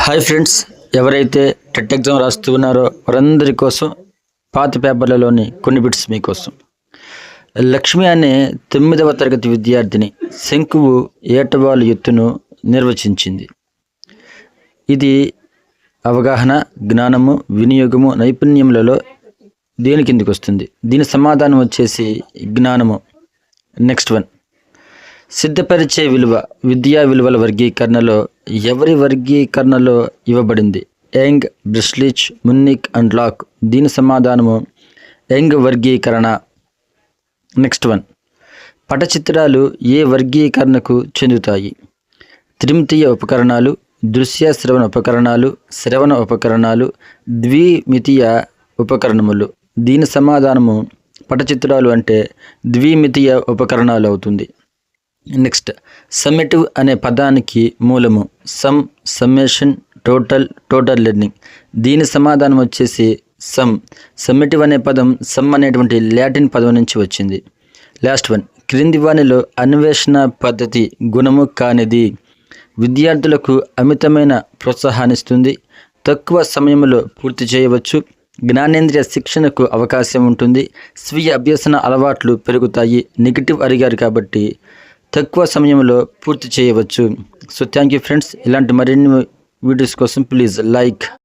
Hi friends, ఎవరైతే TET exam రాస్తూ ఉన్నారో వారందరి కోసం పాత పేపర్లలోని కొన్ని బిట్స్ మీకోసం. లక్ష్మి అనే 9వ తరగతి విద్యార్థిని శంకువు ఏటవాలు ఎత్తును నిర్వచించింది. ఇది అవగాహన, జ్ఞానము, వినియోగము, నైపుణ్యములలో దేని కిందికి వస్తుంది? దీని సమాధానం వచ్చేసి జ్ఞానము. నెక్స్ట్ వన్, సిద్ధపరిచే విలువ విద్యా విలువల వర్గీకరణలో ఎవరి వర్గీకరణలో ఇవ్వబడింది? Young, Brislich, Munnik and Lock. దీని సమాధానము యంగ్ వర్గీకరణ. నెక్స్ట్ వన్, పటచిత్రాలు ఏ వర్గీకరణకు చెందుతాయి? త్రిమితీయ ఉపకరణాలు, దృశ్య శ్రవణ ఉపకరణాలు, శ్రవణ ఉపకరణాలు, ద్విమితీయ ఉపకరణములు. దీని సమాధానము పటచిత్రాలు అంటే ద్విమితీయ ఉపకరణాలు అవుతుంది. నెక్స్ట్, సమ్మేటివ్ అనే పదానికి మూలము సమ్, సమ్మేషన్, టోటల్ లెర్నింగ్. దీని సమాధానం వచ్చేసి సమ్. సమ్మేటివ్ అనే పదం సమ్ అనేటువంటి లాటిన్ పదం నుంచి వచ్చింది. లాస్ట్ వన్, క్రింది వానిలో అన్వేషణ పద్ధతి గుణము కానిది? విద్యార్థులకు అమితమైన ప్రోత్సాహాన్నిస్తుంది, తక్కువ సమయంలో పూర్తి చేయవచ్చు, జ్ఞానేంద్రియ శిక్షణకు అవకాశం ఉంటుంది, స్వీయ అభ్యసన అలవాట్లు పెరుగుతాయి. నెగిటివ్ అడిగారు కాబట్టి తక్కువ సమయంలో పూర్తి చేయవచ్చు. So thank you friends. ఇలాంటి మరిన్ని వీడియోస్ కోసం ప్లీజ్ లైక్